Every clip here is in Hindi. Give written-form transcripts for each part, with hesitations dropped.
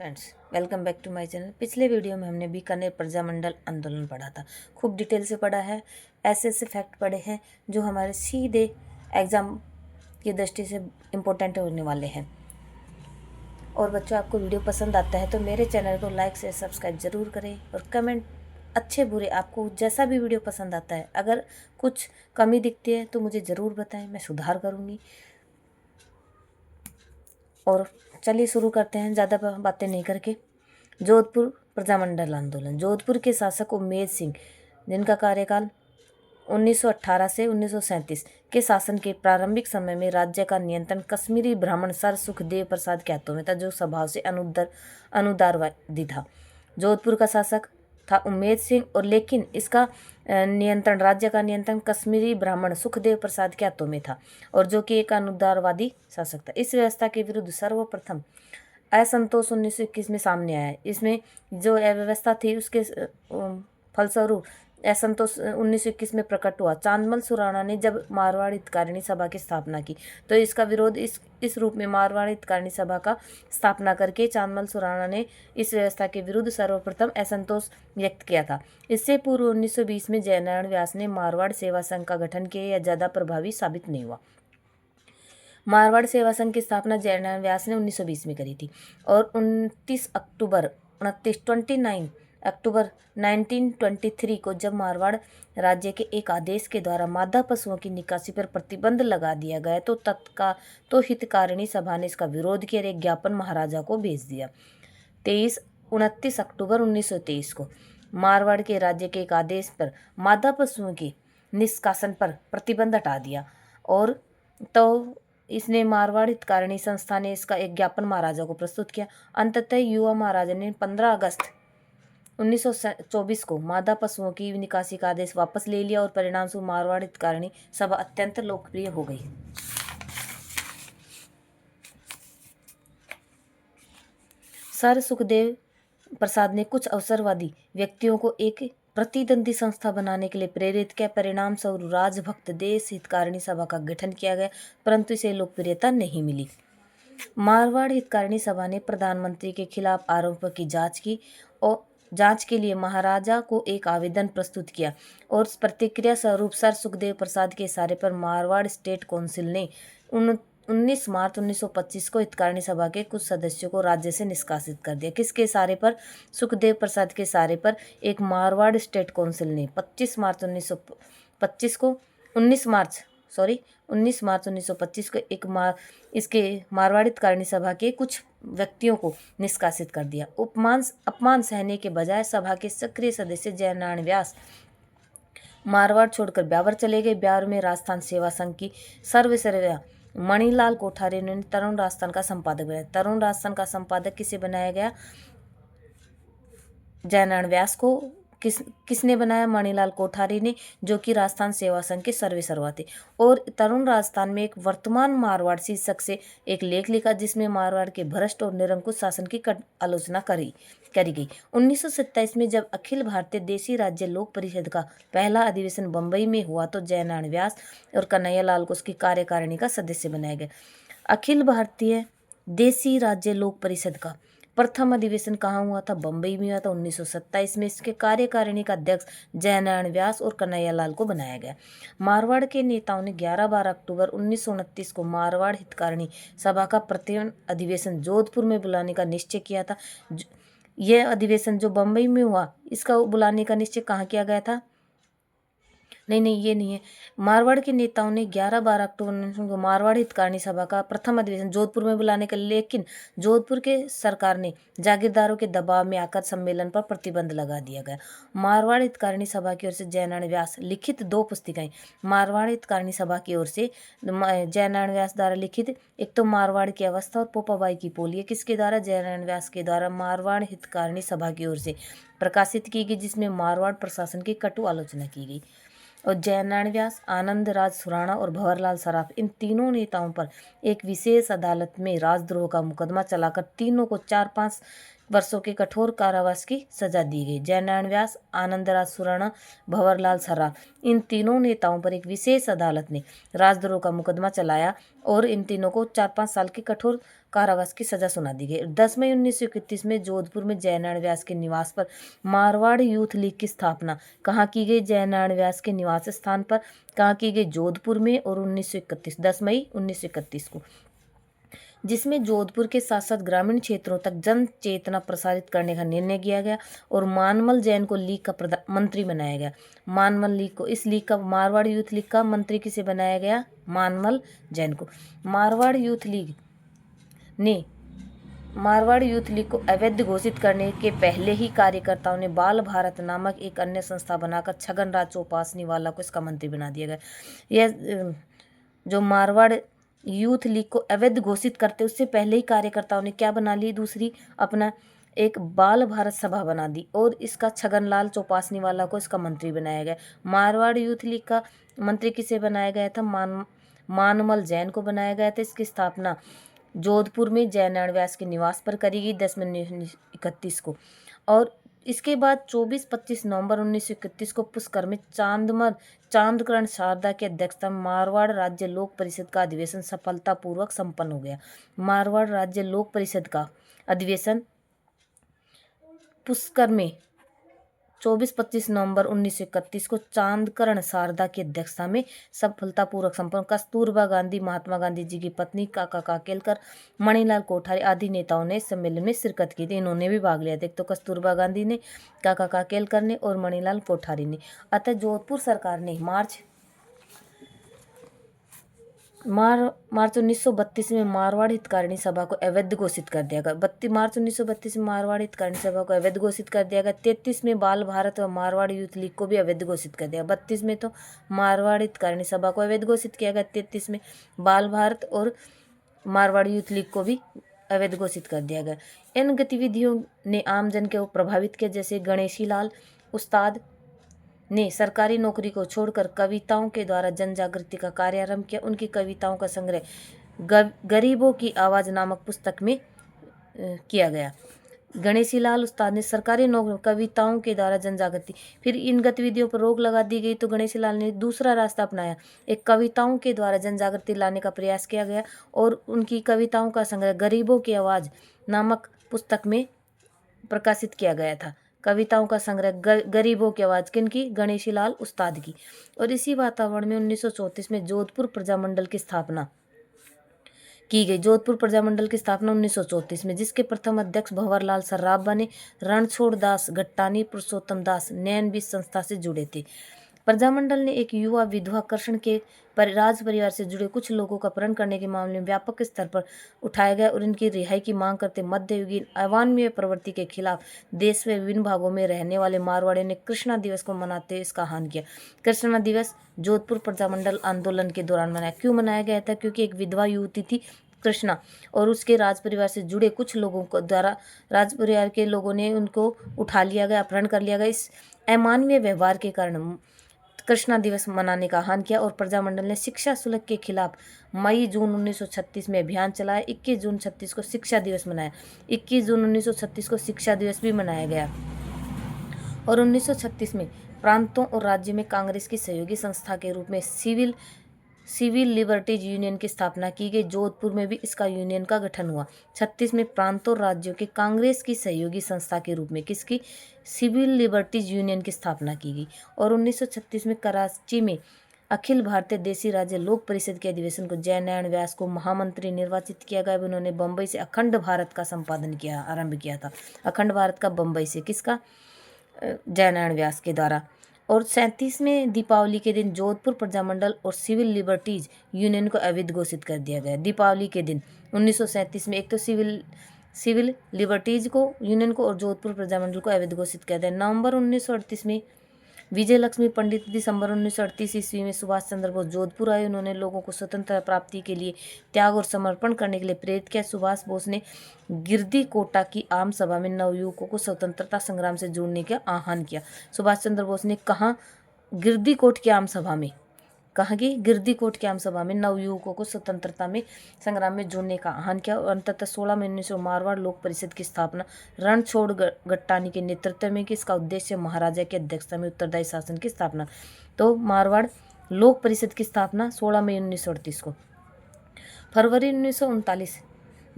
Friends, welcome back to my channel. पिछले वीडियो में हमने बीकानेर प्रजामंडल आंदोलन पढ़ा था। खूब डिटेल से पढ़ा है, ऐसे ऐसे फैक्ट पढ़े हैं जो हमारे सीधे एग्ज़ाम की दृष्टि से इम्पोर्टेंट होने वाले हैं। और बच्चों, आपको वीडियो पसंद आता है तो मेरे चैनल को लाइक से सब्सक्राइब ज़रूर करें और कमेंट अच्छे बुरे आपको जैसा भी वीडियो पसंद आता है, अगर कुछ कमी दिखती है तो मुझे ज़रूर बताएं, मैं सुधार करूँगी। और चलिए शुरू करते हैं ज़्यादा बातें नहीं करके। जोधपुर प्रजामंडल आंदोलन। जोधपुर के शासक उम्मेद सिंह, जिनका कार्यकाल 1918 से 1937 के शासन के प्रारंभिक समय में राज्य का नियंत्रण कश्मीरी ब्राह्मण सर सुखदेव प्रसाद के हाथों में था, जो स्वभाव से अनुदारवादी था। जोधपुर का शासक था उम्मेद सिंह, और लेकिन इसका नियंत्रण, राज्य का नियंत्रण कश्मीरी ब्राह्मण सुखदेव प्रसाद के हाथों में था, और जो कि एक अनुदारवादी शासक था। इस व्यवस्था के विरुद्ध सर्वप्रथम असंतोष 1921 में सामने आया। इसमें जो अव्यवस्था थी उसके फलस्वरूप असंतोष 1921 में प्रकट हुआ। चांदमल सुराणा ने जब मारवाड़ हितकारिणी सभा की स्थापना की तो इसका विरोध इस रूप में मारवाड़ हितकारिणी सभा का स्थापना करके चांदमल सुराणा ने इस व्यवस्था के विरुद्ध सर्वप्रथम असंतोष व्यक्त किया था। इससे पूर्व 1920 में जयनारायण व्यास ने मारवाड़ सेवा संघ का गठन किया, या ज्यादा प्रभावी साबित नहीं हुआ। मारवाड़ सेवा संघ की स्थापना जयनारायण व्यास ने 1920 में करी थी, और 29 अक्टूबर 1923 को जब मारवाड़ राज्य के एक आदेश के द्वारा मादा पशुओं की निकासी पर प्रतिबंध लगा दिया गया तो हितकारिणी सभा ने इसका विरोध किया और एक ज्ञापन महाराजा को भेज दिया। 29 अक्टूबर 1923 को मारवाड़ के राज्य के एक आदेश पर मादा पशुओं की निष्कासन पर प्रतिबंध हटा दिया, और तो इसने मारवाड़ हितकारिणी संस्था ने इसका एक ज्ञापन महाराजा को प्रस्तुत किया। अंततः युवा महाराजा ने 15 अगस्त 1924 को मादा पशुओं की निकासी का आदेश वापस ले लिया, और परिणामस्वरूप मारवाड़ हितकारिणी सभा अत्यंत लोकप्रिय हो गई। सर सुखदेव प्रसाद ने कुछ अवसरवादी व्यक्तियों को एक प्रतिद्वंदी संस्था बनाने के लिए प्रेरित किया। परिणाम स्वरूप राजभक्त देश हितकारिणी सभा का गठन किया गया, परंतु इसे लोकप्रियता नहीं मिली। मारवाड़ हितकारिणी सभा ने प्रधानमंत्री के खिलाफ आरोपों की जांच की, और जांच के लिए महाराजा को एक आवेदन प्रस्तुत किया, और प्रतिक्रिया स्वरूप सर सुखदेव प्रसाद के इशारे पर मारवाड़ स्टेट काउंसिल ने 19 मार्च 1925 को हितकारिणी सभा के कुछ सदस्यों को राज्य से निष्कासित कर दिया। किसके इशारे पर? सुखदेव प्रसाद के इशारे पर एक मारवाड़ स्टेट काउंसिल ने 19 मार्च 1925 को इसके मारवाड़ हितकारिणी सभा के कुछ व्यक्तियों को निष्कासित कर दिया। अपमान सहने के बजाय सभा के सक्रिय सदस्य जयनारायण व्यास मारवाड़ छोड़कर ब्यावर चले गए। ब्यावर में राजस्थान सेवा संघ की सर्वसेवा मणिलाल कोठारी ने तरुण राजस्थान का संपादक बनाया। तरुण राजस्थान का संपादक किसे बनाया गया? जयनारायण व्यास को। किसने बनाया? मणिलाल कोठारी ने, जो कि राजस्थान सेवा संघ के सर्वेसर्वा थे। और तरुण राजस्थान में एक वर्तमान मारवाड़ शीर्षक से एक लेख लिखा, जिसमें मारवाड़ के भ्रष्ट और निरंकुश शासन की आलोचना करी गई। 1927 में जब अखिल भारतीय देसी राज्य लोक परिषद का पहला अधिवेशन बंबई में हुआ तो जयनारायण व्यास और कन्हैया लाल को उसकी कार्यकारिणी का सदस्य बनाया गया। अखिल भारतीय देसी राज्य लोक परिषद का प्रथम अधिवेशन कहाँ हुआ था? बंबई में हुआ था 1927 में। इसके कार्यकारिणी का अध्यक्ष जयनारायण व्यास और कन्हैया लाल को बनाया गया। मारवाड़ के नेताओं ने 11-12 अक्टूबर 1929 को मारवाड़ हितकारिणी सभा का प्रथम अधिवेशन जोधपुर में बुलाने का निश्चय किया था। यह अधिवेशन जो बंबई में हुआ, इसका बुलाने का निश्चय कहाँ किया गया था? नहीं, ये नहीं है। मारवाड़ के नेताओं ने 11-12 अक्टूबर 1929 को मारवाड़ हितकारिणी सभा का प्रथम अधिवेशन जोधपुर में बुलाने का, लेकिन जोधपुर के सरकार ने जागीरदारों के दबाव में आकर सम्मेलन पर प्रतिबंध लगा दिया गया। मारवाड़ हितकारिणी सभा की ओर से जयनारायण व्यास लिखित 2 पुस्तिकाएं मारवाड़ हितकारिणी सभा की ओर से जयनारायण व्यास द्वारा लिखित, एक तो मारवाड़ की अवस्था और पोपाबाई की पोल, किसके द्वारा? जयनारायण व्यास के द्वारा मारवाड़ हितकारिणी सभा की ओर से प्रकाशित की गई, जिसमें मारवाड़ प्रशासन की कटु आलोचना की गई। और जयनारायण व्यास, आनंद राज सुराणा और भंवरलाल सराफ, इन तीनों नेताओं पर एक विशेष अदालत में राजद्रोह का मुकदमा चलाकर तीनों को 4-5 वर्षों के कठोर कारावास की सजा दी गई। जयनारायण व्यास, आनंदराज सुराणा, भंवरलाल सराफ, इन तीनों नेताओं पर एक विशेष अदालत ने राजद्रोह का मुकदमा चलाया और इन तीनों को 4-5 साल की कठोर कारावास की सजा सुना दी गई। 10 मई 1931 में जोधपुर में जयनारायण व्यास के निवास पर मारवाड़ यूथ लीग की स्थापना कहाँ की गई? जयनारायण व्यास के निवास स्थान पर कहाँ की गई? जोधपुर में, और 1931 10 मई 1931 को, जिसमें जोधपुर के साथ साथ ग्रामीण क्षेत्रों तक जन चेतना प्रसारित करने का निर्णय किया गया और मानमल जैन को लीग का मंत्री बनाया गया। मानमल लीग को, इस लीग का, मारवाड़ यूथ लीग का मंत्री किसे बनाया गया? मानमल जैन को। मारवाड़ यूथ लीग को अवैध घोषित करने के पहले ही कार्यकर्ताओं ने बाल भारत नामक एक अन्य संस्था बनाकर छगनराज चौपासीवाला को इसका मंत्री बना दिया गया। यह जो मारवाड़ यूथ लीग को अवैध घोषित करते उससे पहले ही कार्यकर्ताओं ने क्या बना ली? दूसरी अपना एक बाल भारत सभा बना दी और इसका छगनलाल चौपासीवाला को इसका मंत्री बनाया गया। मारवाड़ यूथ लीग का मंत्री किसे बनाया गया था? मानमल जैन को बनाया गया था। इसकी स्थापना जोधपुर में जयनारायण व्यास के निवास पर करी गई 10 मई 1931 को। और इसके बाद 24-25 नवंबर 1931 को पुष्कर में चांदकरण शारदा की अध्यक्षता में मारवाड़ राज्य लोक परिषद का अधिवेशन सफलतापूर्वक संपन्न हो गया। मारवाड़ राज्य लोक परिषद का अधिवेशन पुष्कर में 24-25 नवंबर 1931 को चांदकरण शारदा की अध्यक्षता में सफलतापूर्वक संपन्न। कस्तूरबा गांधी, महात्मा गांधी जी की पत्नी, काका काकेलकर, मणिलाल कोठारी आदि नेताओं ने सम्मेलन में शिरकत की थी। इन्होंने भी भाग लिया था। एक तो कस्तूरबा गांधी ने, काका काकेलकर ने और मणिलाल कोठारी ने। अतः जोधपुर सरकार ने मार्च 1932 में मारवाड़ हितकारिणी सभा को अवैध घोषित कर दिया गया। मार्च 1932 में मारवाड़ हितकारिणी सभा को अवैध घोषित कर दिया गया। 33 में बाल भारत व मारवाड़ यूथ लीग को भी अवैध घोषित कर दिया। 32 में तो मारवाड़ हितकारिणी सभा को अवैध घोषित किया गया। 33 में बाल भारत और मारवाड़ यूथ लीग को भी अवैध घोषित कर दिया गया। इन गतिविधियों ने आम जन को प्रभावित किया। जैसे गणेशी लाल उस्ताद ने सरकारी नौकरी को छोड़कर कविताओं के द्वारा जन जागृति का कार्य आरंभ किया। उनकी कविताओं का संग्रह गरीबों की आवाज़ नामक पुस्तक में किया गया। गणेशी लाल उस्ताद ने सरकारी नौकरी, कविताओं के द्वारा जन जागृति, फिर इन गतिविधियों पर रोक लगा दी गई तो गणेशी लाल ने दूसरा रास्ता अपनाया। एक कविताओं के द्वारा जन जागृति लाने का प्रयास किया गया और उनकी कविताओं का संग्रह गरीबों की आवाज़ नामक पुस्तक में प्रकाशित किया गया था। कविताओं का संग्रह गरीबों की आवाज़, किनकी? गणेशी लाल उस्ताद की। और इसी वातावरण में 1934 में जोधपुर प्रजामंडल की स्थापना की गई। जोधपुर प्रजामंडल की स्थापना 1934 में, जिसके प्रथम अध्यक्ष भंवरलाल सराफ बने। रणछोड़ दास गट्टानी, पुरुषोत्तम दास नैन भी संस्था से जुड़े थे। प्रजामंडल ने एक युवा विधवाकर्षण के राज परिवार से जुड़े कुछ लोगों का अपहरण करने के मामले में व्यापक स्तर पर उठाया गया और इनकी रिहाई की मांग करते मध्ययुगीन अवान्य प्रवृत्ति के खिलाफ देश में विभिन्न भागों में रहने वाले मारवाड़ियों ने कृष्णा दिवस को मनाते हुए इसका आह्वान किया। कृष्णा दिवस जोधपुर प्रजामंडल आंदोलन के दौरान मनाया। क्यों मनाया गया था? क्योंकि एक विधवा युवती थी कृष्णा और उसके राज परिवार से जुड़े कुछ लोगों को द्वारा राज परिवार के लोगों ने उनको उठा लिया गया, अपहरण कर लिया गया। इस अमानवीय व्यवहार के कारण कृष्णा दिवस मनाने का आह्वान किया और प्रजामंडल ने शिक्षा शुल्क के खिलाफ मई जून 1936 में अभियान चलाया। 21 जून 36 को शिक्षा दिवस मनाया। 21 जून 1936 को शिक्षा दिवस भी मनाया गया। और 1936 में प्रांतों और राज्य में कांग्रेस की सहयोगी संस्था के रूप में सिविल लिबर्टीज यूनियन की स्थापना की गई। जोधपुर में भी इसका यूनियन का गठन हुआ। 36 में प्रांतों और राज्यों के कांग्रेस की सहयोगी संस्था के रूप में किसकी? सिविल लिबर्टीज यूनियन की स्थापना की गई। और 1936 में कराची में अखिल भारतीय देशी राज्य लोक परिषद के अधिवेशन को जयनारायण व्यास को महामंत्री निर्वाचित किया गया। उन्होंने बम्बई से अखंड भारत का संपादन आरंभ किया था। अखंड भारत का बम्बई से किसका? जयनारायण व्यास के द्वारा। और 37 में दीपावली के दिन जोधपुर प्रजामंडल और सिविल लिबर्टीज यूनियन को अवैध घोषित कर दिया गया। दीपावली के दिन 1937 में एक तो सिविल लिबर्टीज को यूनियन को और जोधपुर प्रजामंडल को अवैध घोषित कर दिया। नवंबर 1938 में विजय लक्ष्मी पंडित, दिसंबर 1938 ईस्वी में सुभाष चंद्र बोस जोधपुर आए। उन्होंने लोगों को स्वतंत्रता प्राप्ति के लिए त्याग और समर्पण करने के लिए प्रेरित किया। सुभाष बोस ने गिरदी कोटा की आम सभा में नवयुवकों को स्वतंत्रता संग्राम से जुड़ने का आह्वान किया। सुभाष चंद्र बोस ने कहा गिरदी कोट की आम सभा में कहाँ की गिरदीकोट की आम सभा में नवयुवकों को स्वतंत्रता में संग्राम में जोड़ने का आह्वान किया और अंततः 16 मई 1900 मारवाड़ लोक परिषद की स्थापना रणछोड़ गट्टानी के नेतृत्व में की। इसका उद्देश्य महाराजा की अध्यक्षता में उत्तरदायी शासन की स्थापना। तो मारवाड़ लोक परिषद की स्थापना 16 मई 1938 को। फरवरी 1939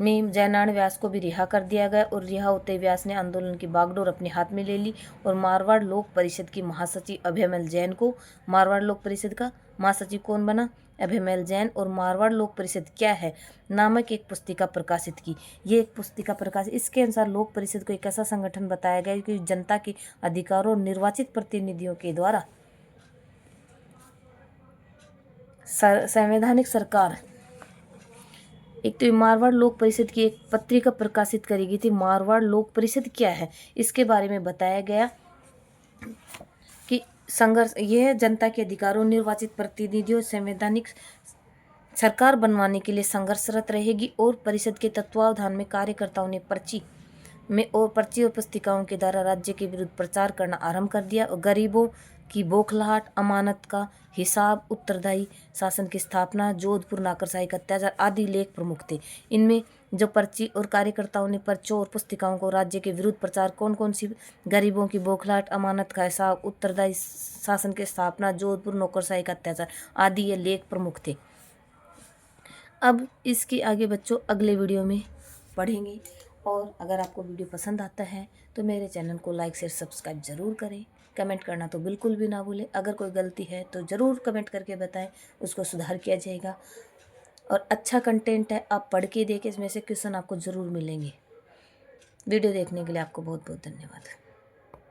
में जयनारायण व्यास को भी रिहा कर दिया गया और रिहा होते व्यास ने आंदोलन की बागडोर अपने हाथ में ले ली और मारवाड़ लोक परिषद की महासचिव अभयमल जैन को मारवाड़ लोक परिषद का महासचिव कौन बना? अभयमल जैन। और मारवाड़ लोक परिषद क्या है नामक एक पुस्तिका प्रकाशित की। ये एक पुस्तिका प्रकाशित, इसके अनुसार लोक परिषद को एक ऐसा संगठन बताया गया कि जनता के अधिकारों और निर्वाचित प्रतिनिधियों के द्वारा संवैधानिक सरकार। एक तो मारवाड़ लोक परिषद की एक पत्रिका प्रकाशित करी गई थी, मारवाड़ लोक परिषद क्या है इसके बारे में बताया गया कि संघर्ष, यह जनता के अधिकारों, निर्वाचित प्रतिनिधियों, संवैधानिक सरकार बनवाने के लिए संघर्षरत रहेगी और परिषद के तत्वावधान में कार्यकर्ताओं ने पर्ची और पुस्तिकाओं के द्वारा राज्य के विरुद्ध प्रचार करना आरंभ कर दिया और गरीबों की बौखलाहट, अमानत का हिसाब, उत्तरदायी शासन की स्थापना, जोधपुर नौकरशाही का अत्याचार आदि लेख प्रमुख थे। इनमें जो पर्ची और कार्यकर्ताओं ने पर्चों और पुस्तिकाओं को राज्य के विरुद्ध प्रचार कौन कौन सी? गरीबों की बौखलाहट, अमानत का हिसाब, उत्तरदायी शासन की स्थापना, जोधपुर नौकरशाही का अत्याचार आदि ये लेख प्रमुख थे। अब इसके आगे बच्चों अगले वीडियो में पढ़ेंगे। और अगर आपको वीडियो पसंद आता है तो मेरे चैनल को लाइक शेयर सब्सक्राइब ज़रूर करें। कमेंट करना तो बिल्कुल भी ना भूलें। अगर कोई गलती है तो ज़रूर कमेंट करके बताएं, उसको सुधार किया जाएगा। और अच्छा कंटेंट है, आप पढ़ के देखें, इसमें से क्वेश्चन आपको ज़रूर मिलेंगे। वीडियो देखने के लिए आपको बहुत बहुत धन्यवाद।